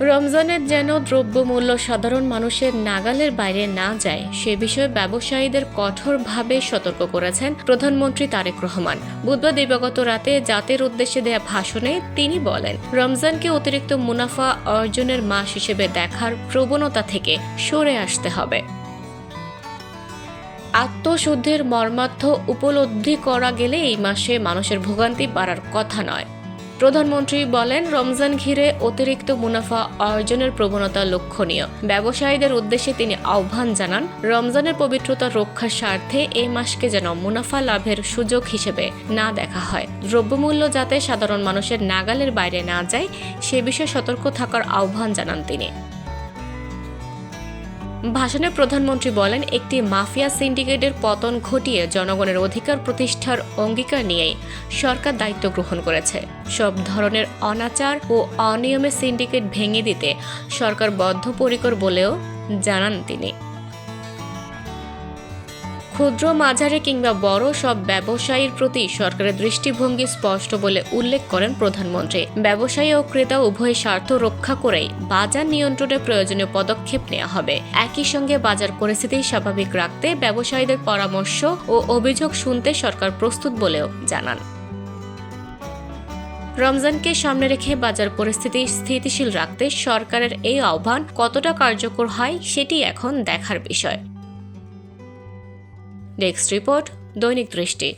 রমজানের যেন দ্রব্যমূল্য সাধারণ মানুষের নাগালের বাইরে না যায় সে বিষয়ে ব্যবসায়ীদের কঠোরভাবে সতর্ক করেছেন প্রধানমন্ত্রী তারেক রহমান। বুধবার দিবাগত রাতে জাতির উদ্দেশ্যে দেয়া ভাষণে তিনি বলেন, রমজানকে অতিরিক্ত মুনাফা অর্জনের মাস হিসেবে দেখার প্রবণতা থেকে সরে আসতে হবে। আত্মশুদ্ধির মর্মার্থ উপলব্ধি করা গেলে এই মাসে মানুষের ভোগান্তি বাড়ার কথা নয়। প্রধানমন্ত্রী বলেন, রমজান ঘিরে অতিরিক্ত মুনাফা অর্জনের প্রবণতা লক্ষণীয়। ব্যবসায়ীদের উদ্দেশ্যে তিনি আহ্বান জানান, রমজানের পবিত্রতা রক্ষার স্বার্থে এই মাসকে যেন মুনাফা লাভের সুযোগ হিসেবে না দেখা হয়। দ্রব্যমূল্য যাতে সাধারণ মানুষের নাগালের বাইরে না যায় সে বিষয়ে সতর্ক থাকার আহ্বান জানান তিনি। ভাষণে প্রধানমন্ত্রী বলেন, একটি মাফিয়া সিন্ডিকেটের পতন ঘটিয়ে জনগণের অধিকার প্রতিষ্ঠার অঙ্গীকার নিয়েই সরকার দায়িত্ব গ্রহণ করেছে। সব ধরনের অনাচার ও অনিয়মের সিন্ডিকেট ভেঙে দিতে সরকার বদ্ধপরিকর বলেও জানান তিনি। ক্ষুদ্র, মাঝারি কিংবা বড় সব ব্যবসায়ীর প্রতি সরকারের দৃষ্টিভঙ্গি স্পষ্ট বলে উল্লেখ করেন প্রধানমন্ত্রী। ব্যবসায়ী ও ক্রেতা উভয় স্বার্থ রক্ষা করেই বাজার নিয়ন্ত্রণে প্রয়োজনীয় পদক্ষেপ নেওয়া হবে। একই সঙ্গে বাজার পরিস্থিতি স্বাভাবিক রাখতে ব্যবসায়ীদের পরামর্শ ও অভিযোগ শুনতে সরকার প্রস্তুত বলেও জানান। রমজানকে সামনে রেখে বাজার পরিস্থিতি স্থিতিশীল রাখতে সরকারের এই আহ্বান কতটা কার্যকর হয় সেটি এখন দেখার বিষয়। ডেস্ক রিপোর্ট, দৈনিক দৃষ্টি।